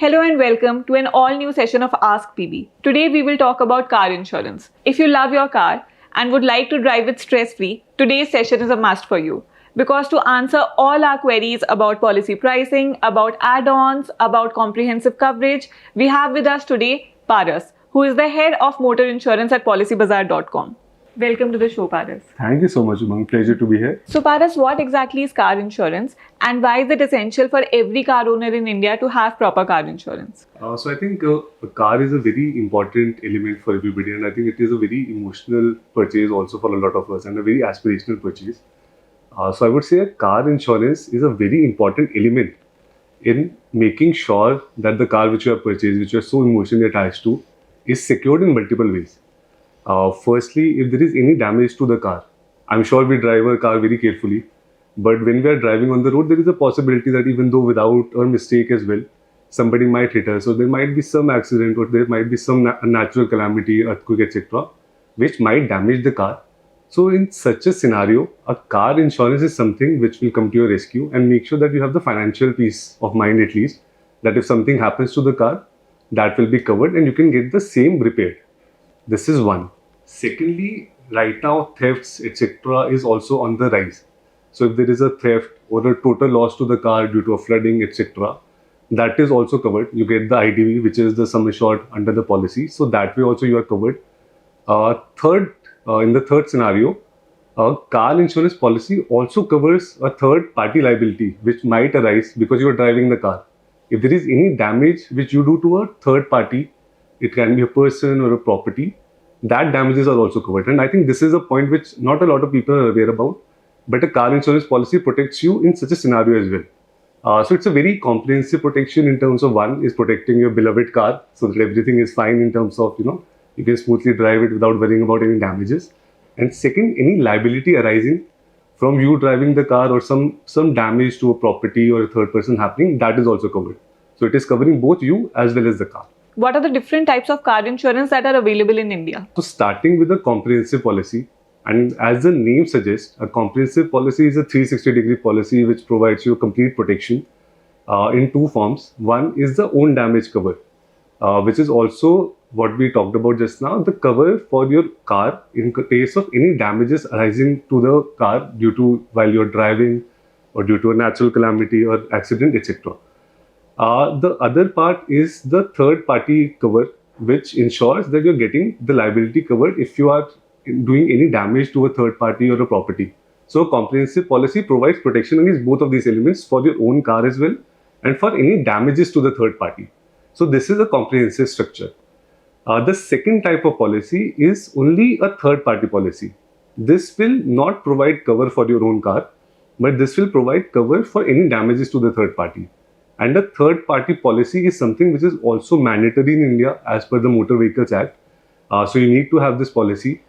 Hello and welcome to an all-new session of Ask PB. Today we will talk about car insurance. If you love your car and would like to drive it stress-free, today's session is a must for you. Because to answer all our queries about policy pricing, about add-ons, about comprehensive coverage, we have with us today Paras, who is the head of motor insurance at policybazaar.com. Welcome to the show, Paras. Thank you so much, Umang. Pleasure to be here. So, Paras, what exactly is car insurance and why is it essential for every car owner in India to have proper car insurance? So I think a car is a very important element for everybody, and I think it is a very emotional purchase also for a lot of us and a very aspirational purchase. So I would say a car insurance is a very important element in making sure that the car which you have purchased, which you are so emotionally attached to, is secured in multiple ways. Firstly, if there is any damage to the car, I'm sure we drive our car very carefully, but when we are driving on the road, there is a possibility that even though without a mistake as well, somebody might hit us, or there might be some accident, or there might be some natural calamity, earthquake, etc., which might damage the car. So in such a scenario, a car insurance is something which will come to your rescue and make sure that you have the financial peace of mind at least, that if something happens to the car, that will be covered and you can get the same repaired. This is one. Secondly, right now thefts etc. is also on the rise. So if there is a theft or a total loss to the car due to a flooding etc., that is also covered. You get the IDV, which is the sum assured under the policy. So that way also you are covered. In the third scenario, a car insurance policy also covers a third party liability which might arise because you are driving the car. If there is any damage which you do to a third party, it can be a person or a property, that damages are also covered. And I think this is a point which not a lot of people are aware about, but a car insurance policy protects you in such a scenario as well. So it's a very comprehensive protection in terms of one is protecting your beloved car so that everything is fine in terms of, you can smoothly drive it without worrying about any damages. And second, any liability arising from you driving the car or some damage to a property or a third person happening, that is also covered. So it is covering both you as well as the car. What are the different types of car insurance that are available in India? So starting with a comprehensive policy, and as the name suggests, a comprehensive policy is a 360-degree policy which provides you complete protection in two forms. One is the own damage cover, which is also what we talked about just now, the cover for your car in case of any damages arising to the car due to while you're driving or due to a natural calamity or accident, etc. The other part is the third party cover, which ensures that you're getting the liability covered if you are doing any damage to a third party or a property. So a comprehensive policy provides protection against both of these elements for your own car as well and for any damages to the third party. So this is a comprehensive structure. The second type of policy is only a third party policy. This will not provide cover for your own car, but this will provide cover for any damages to the third party. And a third party policy is something which is also mandatory in India as per the Motor Vehicles Act. So you need to have this policy.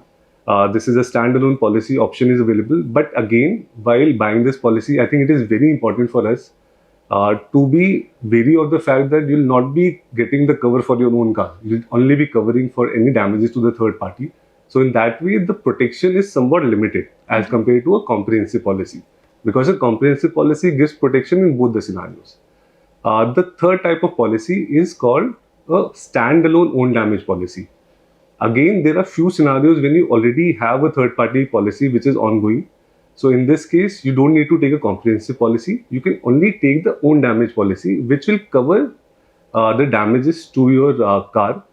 This is a standalone policy, option is available. But again, while buying this policy, I think it is very important for us to be wary of the fact that you will not be getting the cover for your own car. You will only be covering for any damages to the third party. So in that way, the protection is somewhat limited as compared to a comprehensive policy. Because a comprehensive policy gives protection in both the scenarios. The third type of policy is called a standalone own damage policy. Again, there are few scenarios when you already have a third party policy which is ongoing. So in this case, you don't need to take a comprehensive policy. You can only take the own damage policy, which will cover the damages to your car.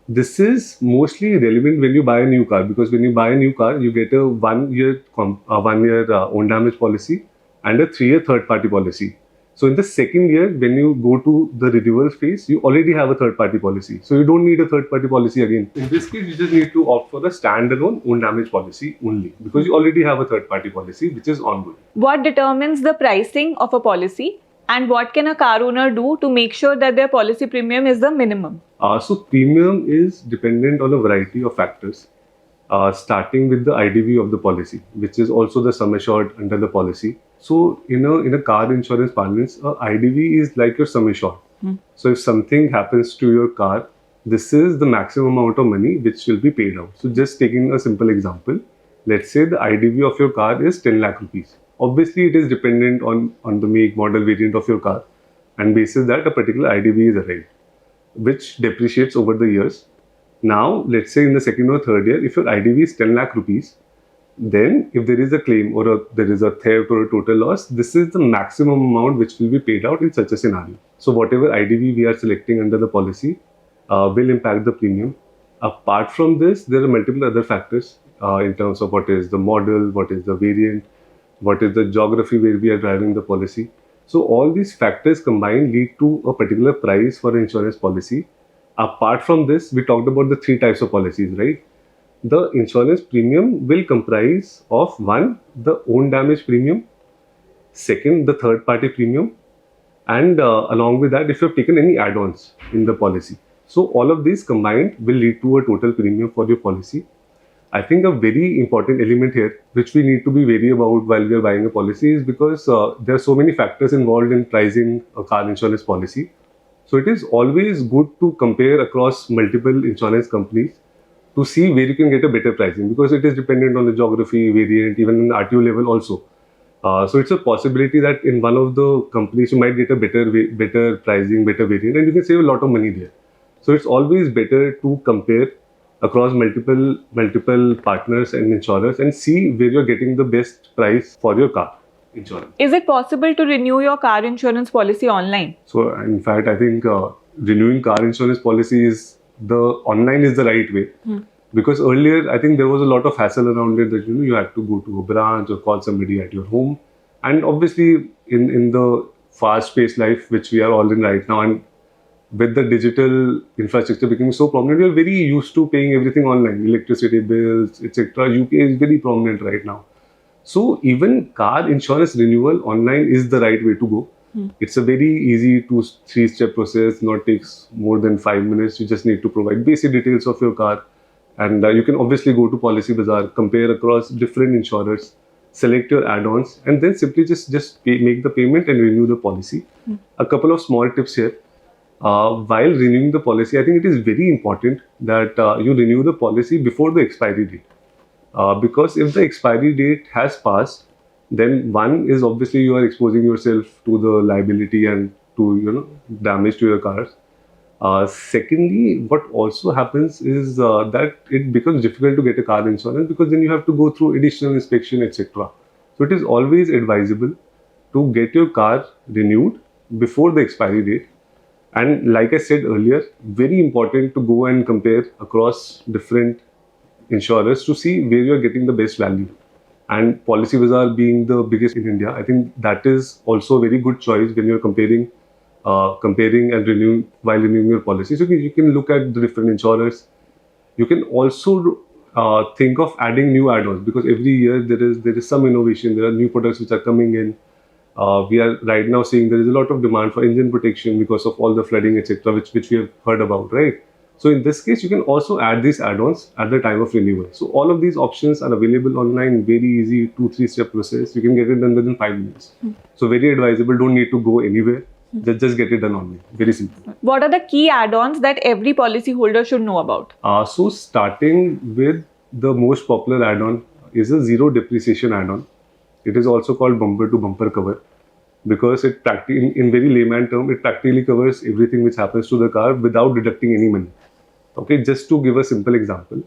This is mostly relevant when you buy a new car, because when you buy a new car, you get a 1 year own damage policy and a 3-year third party policy. So in the second year, when you go to the renewal phase, you already have a third party policy. So you don't need a third party policy again. In this case, you just need to opt for the standalone own damage policy only, because you already have a third party policy which is ongoing. What determines the pricing of a policy and what can a car owner do to make sure that their policy premium is the minimum? So premium is dependent on a variety of factors, starting with the IDV of the policy, which is also the sum assured under the policy. So in a car insurance parlance, IDV is like your sum assured. So if something happens to your car, this is the maximum amount of money which will be paid out. So just taking a simple example, let's say the IDV of your car is 10 lakh rupees. Obviously, it is dependent on the make, model, variant of your car. and basis that a particular IDV is arrived, which depreciates over the years. Now, let's say in the second or third year, if your IDV is 10 lakh rupees, then if there is a claim or there is a theft or a total loss, this is the maximum amount which will be paid out in such a scenario. So whatever IDV we are selecting under the policy will impact the premium. Apart from this, there are multiple other factors in terms of what is the model, what is the variant, what is the geography where we are driving the policy. So all these factors combined lead to a particular price for an insurance policy. Apart from this, we talked about the three types of policies, right? The insurance premium will comprise of one, the own damage premium, second, the third party premium, and along with that, if you have taken any add-ons in the policy. So all of these combined will lead to a total premium for your policy. I think a very important element here, which we need to be wary about while we are buying a policy, is because there are so many factors involved in pricing a car insurance policy. So it is always good to compare across multiple insurance companies to see where you can get a better pricing, because it is dependent on the geography, variant, even in the RTO level also. So it's a possibility that in one of the companies you might get a better pricing, better variant, and you can save a lot of money there. So it's always better to compare across multiple partners and insurers and see where you're getting the best price for your car insurance. Is it possible to renew your car insurance policy online? So in fact, I think renewing car insurance policy online is the right way. Because earlier, I think there was a lot of hassle around it that you had to go to a branch or call somebody at your home. And obviously, in the fast-paced life which we are all in right now, and with the digital infrastructure becoming so prominent, we are very used to paying everything online, electricity bills, etc. UPI is very prominent right now. So even car insurance renewal online is the right way to go. It's a very easy 2-3 step process, not takes more than 5 minutes. You just need to provide basic details of your car. And you can obviously go to Policy Bazaar, compare across different insurers, select your add-ons, and then simply just make the payment and renew the policy. A couple of small tips here. While renewing the policy, I think it is very important that you renew the policy before the expiry date. Because if the expiry date has passed, then one is obviously you are exposing yourself to the liability and to damage to your cars. Secondly, what also happens is that it becomes difficult to get a car insurance because then you have to go through additional inspection, etc. So it is always advisable to get your car renewed before the expiry date. And like I said earlier, very important to go and compare across different insurers to see where you are getting the best value. And Policy Bazaar being the biggest in India, I think that is also a very good choice when you're comparing and renewing your policy. So you can look at the different insurers. You can also think of adding new add-ons, because every year there is some innovation. There are new products which are coming in. We are right now seeing there is a lot of demand for engine protection because of all the flooding, etc., which we have heard about, right? So in this case, you can also add these add-ons at the time of renewal. So all of these options are available online, very easy, 2-3 step process. You can get it done within 5 minutes. So very advisable, don't need to go anywhere. Just get it done online. Very simple. What are the key add-ons that every policyholder should know about? So starting with the most popular add-on is a zero depreciation add-on. It is also called bumper to bumper cover, because it in very layman term, it practically covers everything which happens to the car without deducting any money. Okay, just to give a simple example,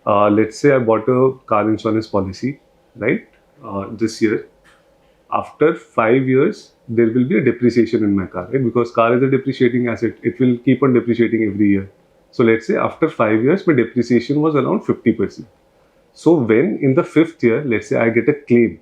let's say I bought a car insurance policy, right, this year. After 5 years, there will be a depreciation in my car, right? Because car is a depreciating asset. It will keep on depreciating every year. So let's say after 5 years, my depreciation was around 50%. So when in the 5th year, let's say I get a claim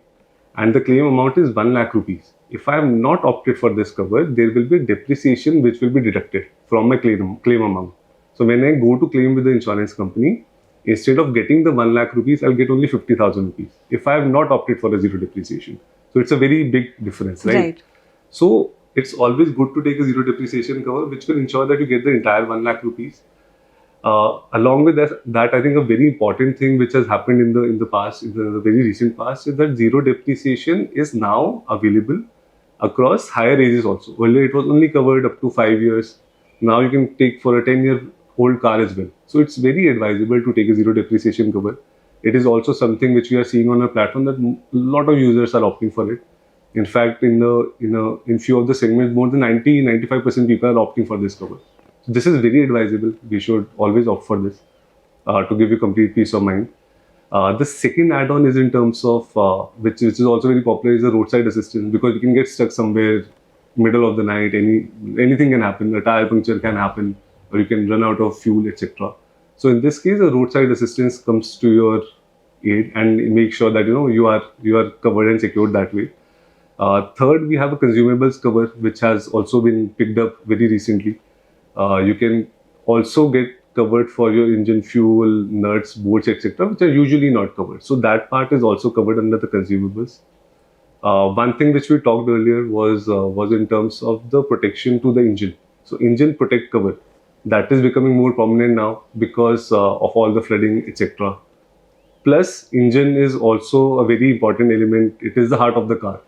and the claim amount is 1 lakh rupees. If I have not opted for this cover, there will be depreciation which will be deducted from my claim amount. So when I go to claim with the insurance company, instead of getting the 1 lakh rupees, I'll get only 50,000 rupees if I have not opted for a zero depreciation. So it's a very big difference, right? So it's always good to take a zero depreciation cover, which will ensure that you get the entire 1 lakh rupees. Along with that, I think a very important thing which has happened in the past, in the very recent past, is that zero depreciation is now available across higher ages also. Earlier it was only covered up to 5 years. Now you can take for a 10-year-old car as well. So it's very advisable to take a zero depreciation cover. It is also something which we are seeing on our platform that a lot of users are opting for it. In fact, in few of the segments, more than 95% people are opting for this cover. So this is very advisable. We should always opt for this to give you complete peace of mind. The second add-on is in terms of which is also very popular, is the roadside assistance, because you can get stuck somewhere middle of the night. Anything can happen. A tire puncture can happen, or you can run out of fuel, etc. So in this case, a roadside assistance comes to your aid and make sure that you are covered and secured that way. Third, we have a consumables cover, which has also been picked up very recently. You can also get covered for your engine fuel, nuts, bolts, etc., which are usually not covered. So that part is also covered under the consumables. One thing which we talked earlier was in terms of the protection to the engine. So engine protect cover, that is becoming more prominent now because of all the flooding, etc. Plus, engine is also a very important element. It is the heart of the car.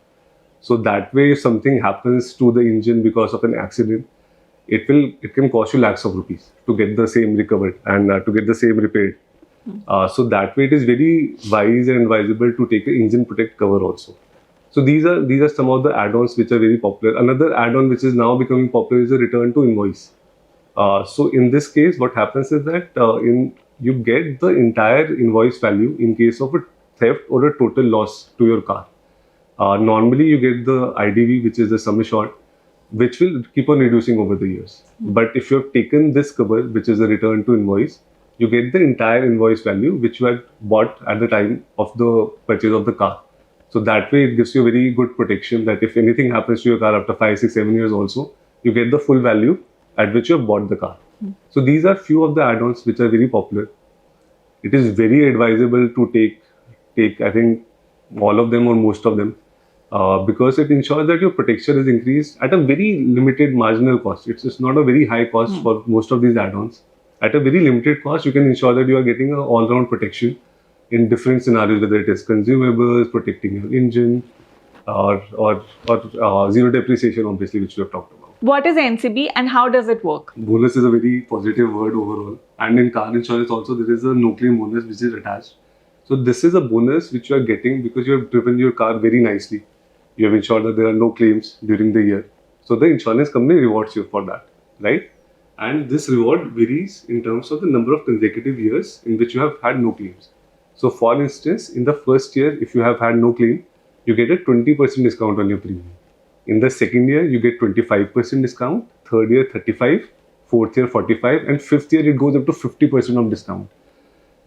So that way, if something happens to the engine because of an accident, it can cost you lakhs of rupees to get the same recovered and to get the same repaired. So that way, it is very wise and advisable to take an engine protect cover also. So these are some of the add-ons which are very popular. Another add-on which is now becoming popular is a return to invoice. So in this case, what happens is that you get the entire invoice value in case of a theft or a total loss to your car. Normally, you get the IDV, which is the sum assured, which will keep on reducing over the years. But if you have taken this cover, which is a return to invoice, you get the entire invoice value which you had bought at the time of the purchase of the car. So that way, it gives you very good protection that if anything happens to your car after 5, 6, 7 years also, you get the full value at which you have bought the car. So these are few of the add-ons which are very popular. It is very advisable to take I think all of them or most of them because it ensures that your protection is increased at a very limited marginal cost. It's not a very high cost for most of these add-ons. At a very limited cost, you can ensure that you are getting an all-round protection in different scenarios, whether it is consumables, protecting your engine, or zero depreciation, obviously, which we have talked about. What is NCB and how does it work? Bonus is a very positive word overall. And in car insurance also, there is a no-claim bonus which is attached. So this is a bonus which you are getting because you have driven your car very nicely. You have ensured that there are no claims during the year. So the insurance company rewards you for that, right? And this reward varies in terms of the number of consecutive years in which you have had no claims. So for instance, in the first year, if you have had no claim, you get a 20% discount on your premium. In the second year, you get 25% discount, third year 35%, fourth year 45%, and fifth year it goes up to 50% of discount.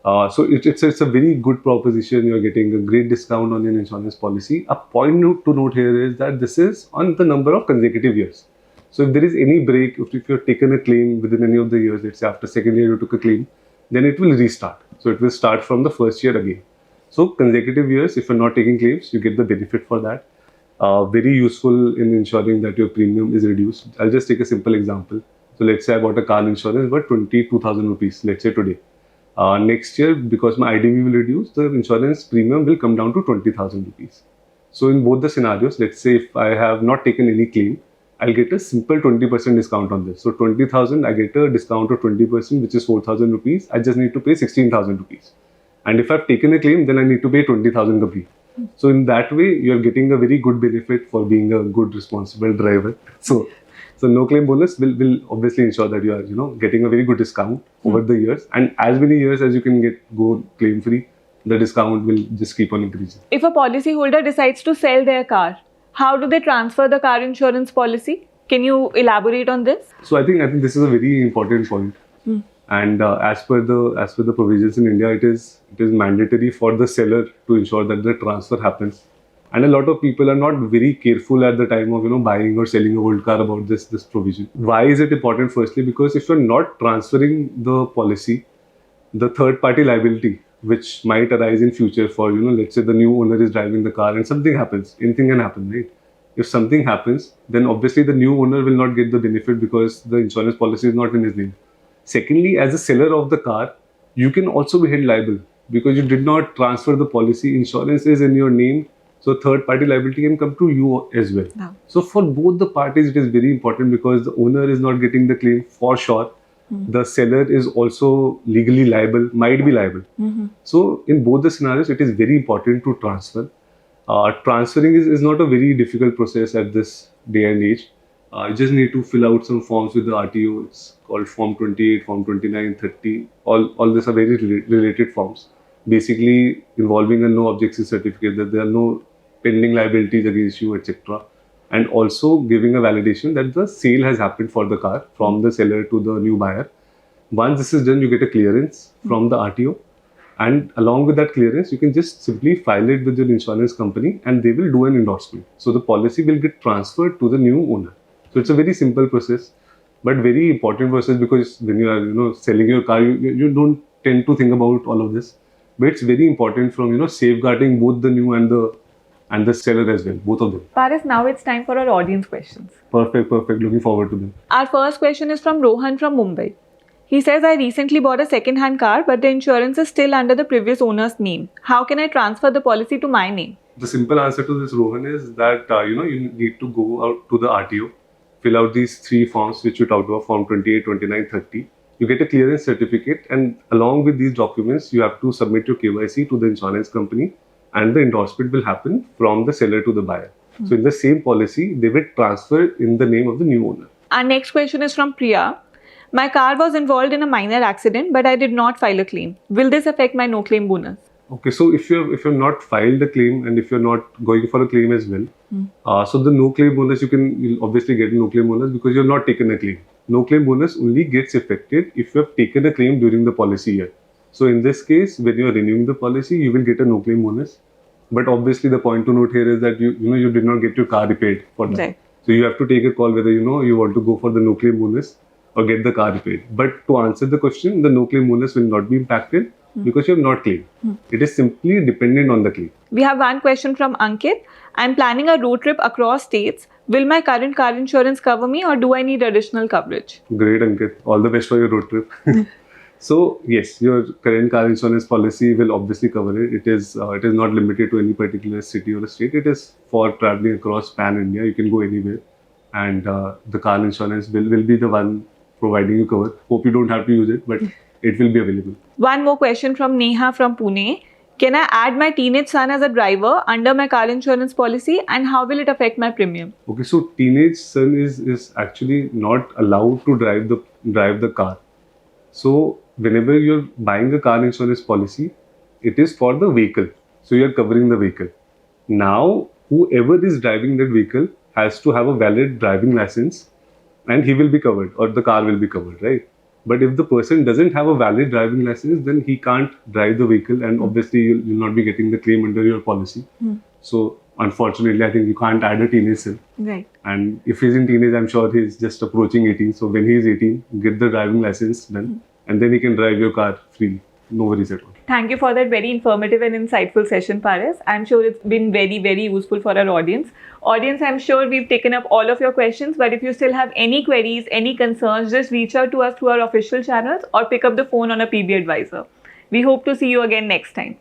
So it's a very good proposition. You're getting a great discount on your insurance policy. A point to note here is that this is on the number of consecutive years. So if there is any break, if you've taken a claim within any of the years, let's say after second year you took a claim, then it will restart. So it will start from the first year again. So consecutive years, if you're not taking claims, you get the benefit for that. Very useful in ensuring that your premium is reduced. I'll just take a simple example. So let's say I bought a car insurance for 22,000 rupees, let's say today. Next year, because my IDV will reduce, the insurance premium will come down to 20,000 rupees. So in both the scenarios, let's say if I have not taken any claim, I'll get a simple 20% discount on this. So 20,000, I get a discount of 20%, which is 4,000 rupees. I just need to pay 16,000 rupees. And if I've taken a claim, then I need to pay 20,000 rupees. So in that way, you're getting a very good benefit for being a good, responsible driver. So no claim bonus will obviously ensure that you are, getting a very good discount over the years. And as many years as you can go claim free, the discount will just keep on increasing. If a policyholder decides to sell their car, how do they transfer the car insurance policy? Can you elaborate on this? So I think this is a very important point. And as per the provisions in India, it is mandatory for the seller to ensure that the transfer happens. And a lot of people are not very careful at the time of buying or selling a old car about this provision. Why is it important? Firstly, because if you're not transferring the policy, the third party liability which might arise in future for let's say the new owner is driving the car and something happens, anything can happen, right? If something happens, then obviously the new owner will not get the benefit because the insurance policy is not in his name. Secondly, as a seller of the car, you can also be held liable because you did not transfer the policy. Insurance is in your name, so third party liability can come to you as well. No. So for both the parties, it is very important because the owner is not getting the claim for sure. The seller is also legally liable, might be liable. So in both the scenarios, it is very important to transfer. Transferring is not a very difficult process at this day and age. You just need to fill out some forms with the RTO. It's called Form 28, Form 29, 30. All these are very related forms, basically involving a no objection certificate that there are no pending liabilities against you, etc. And also giving a validation that the sale has happened for the car from the seller to the new buyer. Once this is done, you get a clearance from the RTO. And along with that clearance, you can just simply file it with your insurance company and they will do an endorsement. So the policy will get transferred to the new owner. So it's a very simple process, but very important process because when you are selling your car, you don't tend to think about all of this. But it's very important from safeguarding both the new and the seller as well, both of them. Paris, now it's time for our audience questions. Perfect. Looking forward to them. Our first question is from Rohan from Mumbai. He says, I recently bought a second-hand car, but the insurance is still under the previous owner's name. How can I transfer the policy to my name? The simple answer to this, Rohan, is that you need to go out to the RTO, fill out these 3 forms which you talked about, Form 28, 29, 30. You get a clearance certificate, and along with these documents, you have to submit your KYC to the insurance company, and the endorsement will happen from the seller to the buyer. So in the same policy, they will transfer in the name of the new owner. Our next question is from Priya. My car was involved in a minor accident, but I did not file a claim. Will this affect my no-claim bonus? Okay, so if you have not filed a claim and if you're not going for a claim as well, so the no-claim bonus you'll obviously get a no-claim bonus because you've not taken a claim. No-claim bonus only gets affected if you have taken a claim during the policy year. So in this case, when you are renewing the policy, you will get a no-claim bonus. But obviously, the point to note here is that you did not get your car repaired for that. Right. So you have to take a call whether you want to go for the no-claim bonus or get the car repaired. But to answer the question, the no-claim bonus will not be impacted because you have not claimed. It is simply dependent on the claim. We have one question from Ankit. I'm planning a road trip across states. Will my current car insurance cover me or do I need additional coverage? Great, Ankit. All the best for your road trip. So yes, your current car insurance policy will obviously cover it. It is not limited to any particular city or a state. It is for traveling across pan India. You can go anywhere, and the car insurance will be the one providing you cover. Hope you don't have to use it, but it will be available. One more question from Neha from Pune. Can I add my teenage son as a driver under my car insurance policy, and how will it affect my premium? Okay, so teenage son is actually not allowed to drive the car. So whenever you're buying a car insurance policy, it is for the vehicle. So you're covering the vehicle. Now, whoever is driving that vehicle has to have a valid driving license and he will be covered or the car will be covered, right? But if the person doesn't have a valid driving license, then he can't drive the vehicle and obviously you'll not be getting the claim under your policy. So unfortunately, I think you can't add a teenage son. Right. And if he's in teenage, I'm sure he's just approaching 18. So when he's 18, get the driving license done and then he can drive your car freely. No worries at all. Thank you for that very informative and insightful session, Paris. I'm sure it's been very, very useful for our audience. Audience, I'm sure we've taken up all of your questions, but if you still have any queries, any concerns, just reach out to us through our official channels or pick up the phone on a PB Advisor. We hope to see you again next time.